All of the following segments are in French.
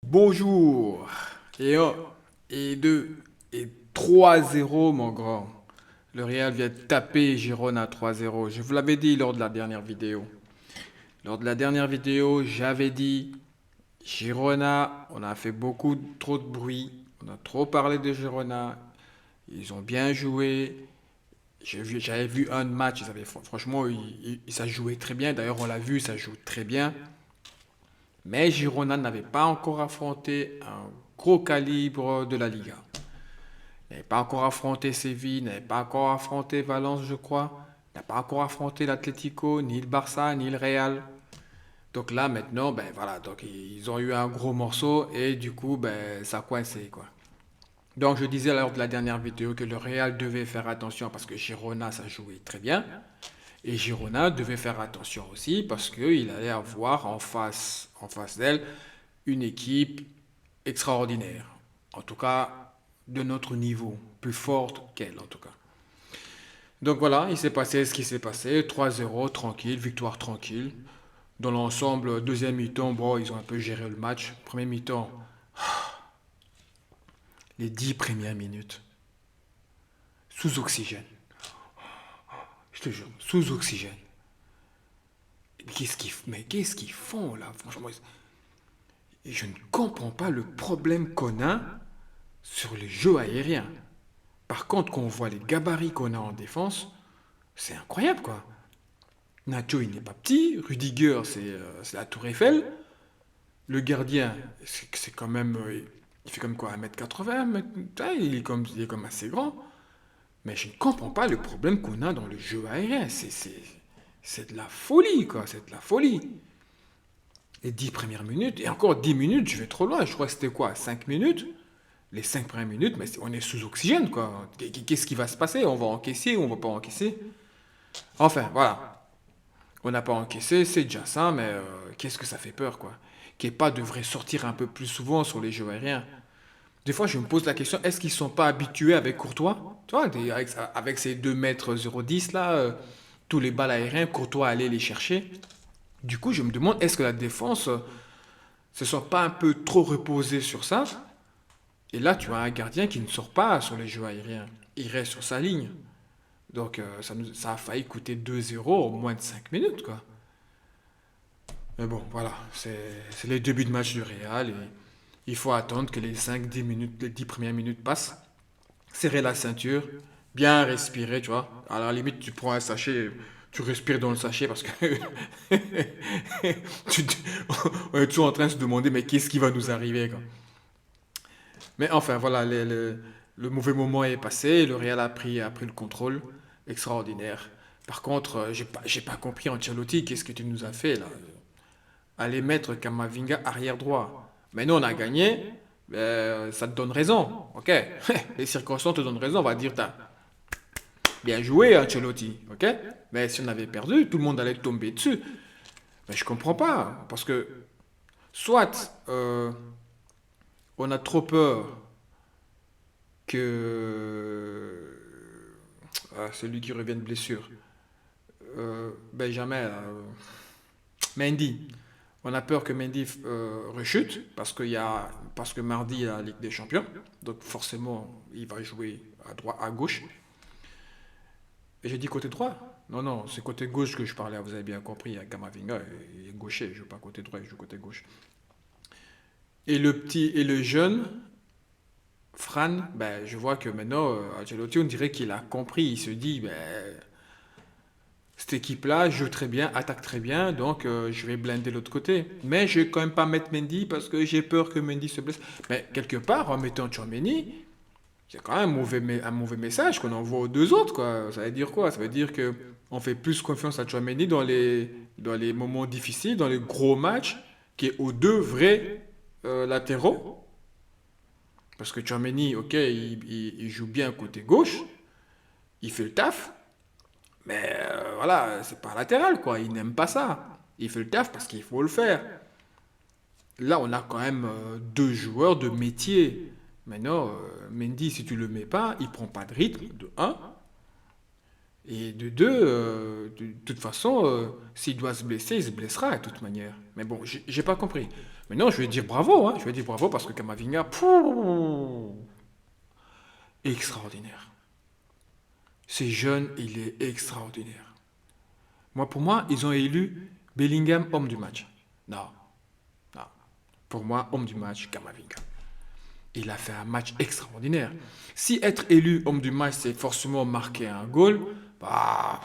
Bonjour. Et un, et deux, et 3-0, mon grand. Le Real vient de taper Girona 3-0. Je vous l'avais dit lors de la dernière vidéo. Lors de la dernière vidéo, j'avais dit Girona, on a fait beaucoup trop de bruit. On a trop parlé de Girona. Ils ont bien joué. J'avais vu un match. Franchement, ça jouait très bien. D'ailleurs, on l'a vu, ça joue très bien. Mais Girona n'avait pas encore affronté un gros calibre de la Liga. Il n'avait pas encore affronté Séville, il n'avait pas encore affronté Valence, je crois. Il n'a pas encore affronté l'Atlético, ni le Barça, ni le Real. Donc là, maintenant, ben voilà, donc ils ont eu un gros morceau et du coup, ben ça a coincé, quoi. Donc je disais lors de la dernière vidéo que le Real devait faire attention parce que Girona, ça jouait très bien. Et Girona devait faire attention aussi parce qu'il allait avoir en face d'elle une équipe extraordinaire. En tout cas, de notre niveau, plus forte qu'elle en tout cas. Donc voilà, il s'est passé ce qui s'est passé. 3-0, tranquille, victoire tranquille. Dans l'ensemble, deuxième mi-temps, bon, ils ont un peu géré le match. Premier mi-temps, les 10 premières minutes, sous oxygène. Je te jure, sous oxygène. Mais qu'est-ce qu'ils font là? Franchement, je ne comprends pas le problème qu'on a sur les jeux aériens. Par contre, quand on voit les gabarits qu'on a en défense, c'est incroyable quoi. Nacho, il n'est pas petit. Rudiger, c'est la Tour Eiffel. Le gardien, c'est quand même. Il fait comme quoi 1m80 il est comme assez grand. Mais je ne comprends pas le problème qu'on a dans le jeu aérien. C'est de la folie, quoi. C'est de la folie. Les 10 premières minutes, et encore 10 minutes, je vais trop loin. Je crois que c'était quoi 5 minutes. Les 5 premières minutes, mais on est sous oxygène, quoi. Qu'est-ce qui va se passer? On va encaisser ou on va pas encaisser? Enfin, voilà. On n'a pas encaissé, c'est déjà ça, mais qu'est-ce que ça fait peur, quoi. Kepa devrait sortir un peu plus souvent sur les jeux aériens. Des fois, je me pose la question, est-ce qu'ils ne sont pas habitués avec Courtois? Tu vois, avec ses 2 m 10 là, tous les balles aériens, Courtois allait les chercher. Du coup, je me demande, est-ce que la défense se sent pas un peu trop reposée sur ça? Et là, tu as un gardien qui ne sort pas sur les jeux aériens. Il reste sur sa ligne. Donc, ça a failli coûter 2-0 en moins de 5 minutes, quoi. Mais bon, voilà, c'est les débuts de match du Real et il faut attendre que les 5-10 minutes, les 10 premières minutes passent, serrer la ceinture, bien respirer, tu vois. À la limite, tu prends un sachet, tu respires dans le sachet parce que tu- on est toujours en train de se demander, mais qu'est-ce qui va nous arriver, quoi. Mais enfin, voilà, le mauvais moment est passé, le Real a pris le contrôle, extraordinaire. Par contre, j'ai pas compris Ancelotti, qu'est-ce que tu nous as fait là? Aller mettre Kamavinga arrière droit. Mais nous, on a gagné, ça te donne raison, ok? Les circonstances te donnent raison, on va dire, t'as bien joué, Ancelotti, ok? Mais si on avait perdu, tout le monde allait tomber dessus. Mais je comprends pas, parce que soit on a trop peur que celui qui revient de blessure, Benjamin, Mendy, on a peur que Mendy rechute parce que mardi il y a la Ligue des Champions, donc forcément il va jouer à droite, à gauche. Et j'ai dit côté droit. Non, non, c'est côté gauche que je parlais, vous avez bien compris. Il y a Kamavinga, il est gaucher, je joue pas côté droit, je joue côté gauche. Et le petit et le jeune, Fran, ben, je vois que maintenant, Ancelotti, on dirait qu'il a compris. Il se dit, ben, cette équipe-là joue très bien, attaque très bien, donc je vais blinder l'autre côté. Mais je vais quand même pas mettre Mendy parce que j'ai peur que Mendy se blesse. Mais quelque part, en mettant Tchouaméni, c'est quand même un mauvais message qu'on envoie aux deux autres, quoi. Ça veut dire quoi? Ça veut dire que on fait plus confiance à Tchouaméni dans les moments difficiles, dans les gros matchs, qu'aux deux vrais latéraux. Parce que Tchouaméni, ok, il joue bien côté gauche, il fait le taf, mais voilà, c'est pas latéral, quoi. Il n'aime pas ça. Il fait le taf parce qu'il faut le faire. Là, on a quand même deux joueurs de métier. Maintenant, Mendy, si tu le mets pas, il prend pas de rythme, de un. Et de deux, de toute façon, s'il doit se blesser, il se blessera de toute manière. Mais bon, j'ai pas compris. Mais non, je vais dire bravo, hein. Je vais dire bravo parce que Kamavinga, pouh, extraordinaire. C'est jeune, il est extraordinaire. Pour moi, ils ont élu Bellingham homme du match. Non, non. Pour moi, homme du match, Kamavinga. Il a fait un match extraordinaire. Si être élu homme du match, c'est forcément marquer un goal, bah,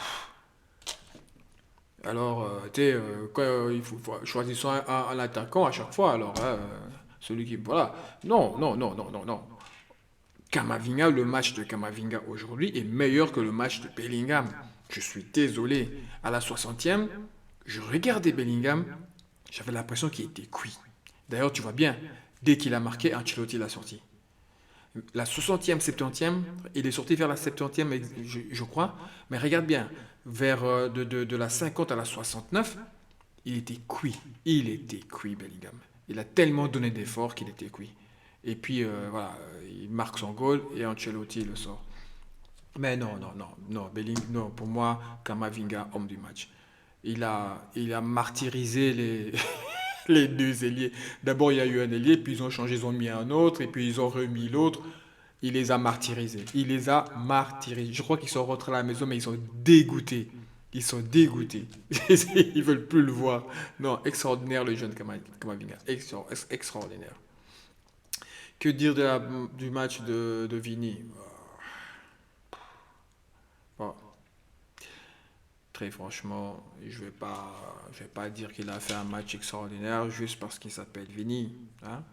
alors, il faut choisir soit un attaquant à chaque fois. Alors, hein, celui qui, voilà. Non, non, non, non, non, non. Kamavinga, le match de Kamavinga aujourd'hui est meilleur que le match de Bellingham. Je suis désolé. À la 60e, je regardais Bellingham, j'avais l'impression qu'il était cuit. D'ailleurs, tu vois bien, dès qu'il a marqué, Ancelotti l'a sorti. La 60e, 70e, il est sorti vers la 70e, je crois. Mais regarde bien, vers de la 50 à la 69, il était cuit. Il était cuit, Bellingham. Il a tellement donné d'efforts qu'il était cuit. Et puis, voilà, il marque son goal et Ancelotti le sort. Mais non, non, non, non, non, pour moi, Kamavinga, homme du match. Il a martyrisé les deux ailiers. D'abord, il y a eu un ailier, puis ils ont changé, ils ont mis un autre, et puis ils ont remis l'autre. Il les a martyrisés. Il les a martyrisés. Je crois qu'ils sont rentrés à la maison, mais ils sont dégoûtés. Ils sont dégoûtés. Ils veulent plus le voir. Non, extraordinaire le jeune Kamavinga. Extraordinaire. Que dire du match de Vini? Bon, très franchement, je vais pas dire qu'il a fait un match extraordinaire juste parce qu'il s'appelle Vini, hein?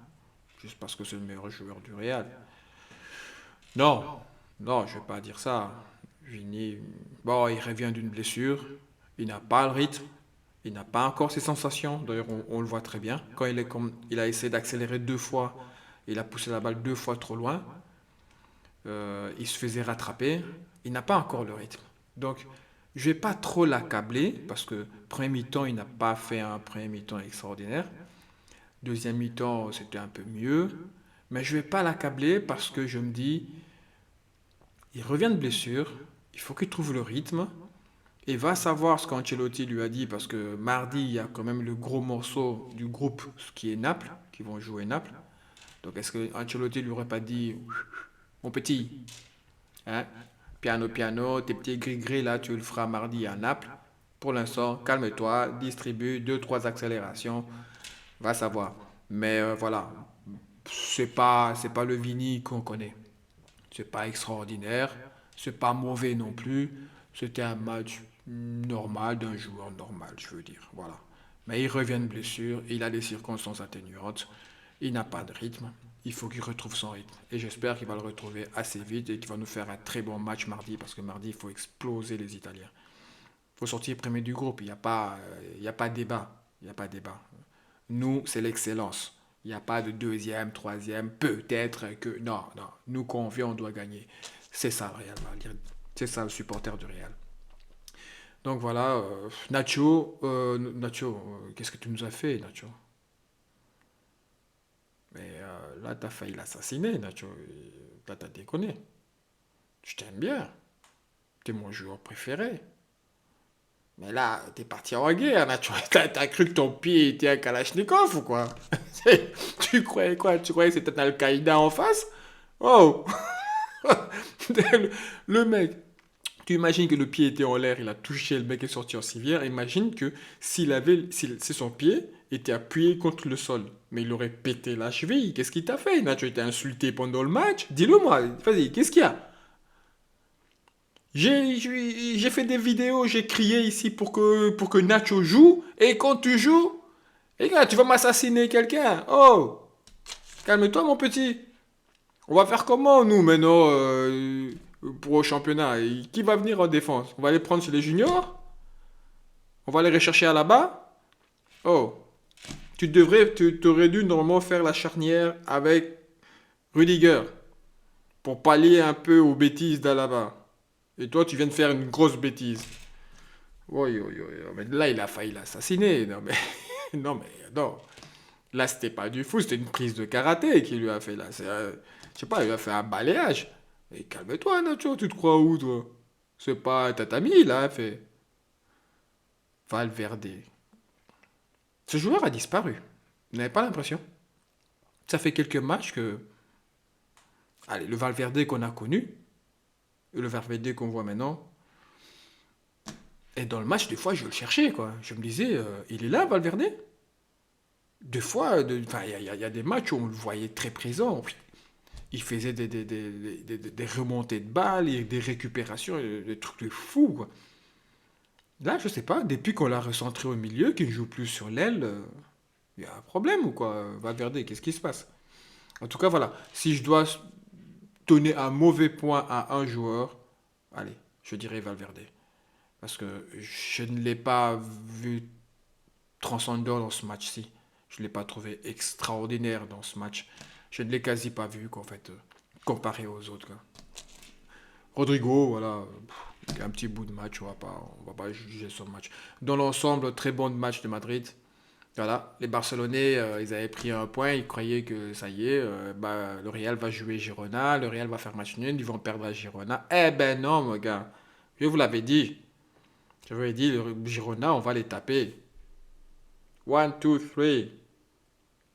Juste parce que c'est le meilleur joueur du Real. Non, non, je vais pas dire ça. Vini, bon, il revient d'une blessure, il n'a pas le rythme, il n'a pas encore ses sensations. D'ailleurs, on le voit très bien. Quand il a essayé d'accélérer deux fois, il a poussé la balle deux fois trop loin. Il se faisait rattraper. Il n'a pas encore le rythme. Donc, je ne vais pas trop l'accabler parce que premier mi-temps, il n'a pas fait un premier mi-temps extraordinaire. Deuxième mi-temps, c'était un peu mieux. Mais je ne vais pas l'accabler parce que je me dis, il revient de blessure, il faut qu'il trouve le rythme. Et va savoir ce qu'Ancelotti lui a dit parce que mardi, il y a quand même le gros morceau du groupe qui est Naples, qui vont jouer Naples. Donc est-ce que Ancelotti lui aurait pas dit, mon petit, hein, piano piano, tes petits gris-gris là, tu le feras mardi à Naples. Pour l'instant, calme-toi, distribue deux, trois accélérations, va savoir. Mais voilà, c'est pas le Vini qu'on connaît. C'est pas extraordinaire, c'est pas mauvais non plus. C'était un match normal d'un joueur normal, je veux dire. Voilà. Mais il revient de blessure, il a des circonstances atténuantes, il n'a pas de rythme. Il faut qu'il retrouve son rythme. Et j'espère qu'il va le retrouver assez vite et qu'il va nous faire un très bon match mardi parce que mardi, il faut exploser les Italiens. Il faut sortir premier du groupe. Il y a pas débat. Il n'y a pas débat. Nous, c'est l'excellence. Il n'y a pas de deuxième, troisième, peut-être que... Non, non. Nous, quand on vient, on doit gagner. C'est ça le Real Madrid. C'est ça le supporter du Real. Donc voilà, Nacho, qu'est-ce que tu nous as fait, Nacho? Mais là, t'as failli l'assassiner, Nacho. Là, t'as déconné. Je t'aime bien. T'es mon joueur préféré. Mais là, t'es parti en guerre, Nacho. T'as cru que ton pied était un Kalachnikov ou quoi? Tu croyais quoi? Tu croyais que c'était un Al-Qaïda en face? Oh! Le mec, tu imagines que le pied était en l'air, il a touché, le mec est sorti en civière. Imagine que si son pied était appuyé contre le sol, mais il aurait pété la cheville. Qu'est-ce qu'il t'a fait? Nacho, il t'a insulté pendant le match? Dis-le moi, vas-y, qu'est-ce qu'il y a? J'ai fait des vidéos, j'ai crié ici pour que Nacho joue, et quand tu joues, les gars, tu vas m'assassiner quelqu'un. Oh, calme-toi, mon petit. On va faire comment, nous, maintenant, pour le championnat? Qui va venir en défense? On va les prendre chez les juniors? On va les rechercher à là-bas? Oh, tu aurais dû normalement faire la charnière avec Rudiger pour pallier un peu aux bêtises d'Alaba. Et toi, tu viens de faire une grosse bêtise. Oui, oui, oui. Mais là, il a failli l'assassiner. Non, mais, non, mais, non. Là, c'était pas du fou, c'était une prise de karaté qu'il lui a fait là. Je sais pas, il lui a fait un balayage. Mais calme-toi, Nacho, tu te crois où, toi? C'est pas un tatami, là, fait. Valverde. Ce joueur a disparu. Vous n'avez pas l'impression? Ça fait quelques matchs que, allez, le Valverde qu'on a connu, et le Valverde qu'on voit maintenant, et dans le match, des fois, je le cherchais, quoi. Je me disais, il est là, Valverde? Des fois, enfin, il y a des matchs où on le voyait très présent. Il faisait des remontées de balles, et des récupérations, des trucs de fou, quoi. Là, je sais pas, depuis qu'on l'a recentré au milieu, qu'il ne joue plus sur l'aile, il y a un problème ou quoi, Valverde, qu'est-ce qui se passe? En tout cas, voilà, si je dois donner un mauvais point à un joueur, allez, je dirais Valverde. Parce que je ne l'ai pas vu transcendant dans ce match-ci. Je ne l'ai pas trouvé extraordinaire dans ce match. Je ne l'ai quasi pas vu, qu'en fait, comparé aux autres, quoi. Rodrigo, voilà, un petit bout de match, on va pas juger son match. Dans l'ensemble, très bon match de Madrid. Voilà, les Barcelonais, ils avaient pris un point, ils croyaient que ça y est, le Real va jouer Girona, le Real va faire match nul, ils vont perdre à Girona. Eh ben non, mon gars, je vous l'avais dit. Je vous l'avais dit, le Girona, on va les taper. One, two, three.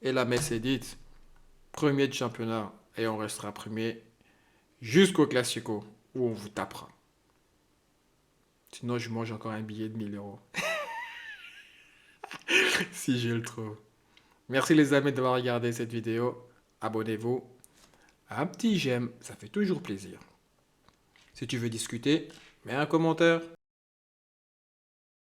Et la Mercedes, premier de championnat, et on restera premier jusqu'au Classico, où on vous tapera. Sinon, je mange encore un billet de 1 000 euros, si je le trouve. Merci les amis d'avoir regardé cette vidéo. Abonnez-vous. Un petit j'aime, ça fait toujours plaisir. Si tu veux discuter, mets un commentaire.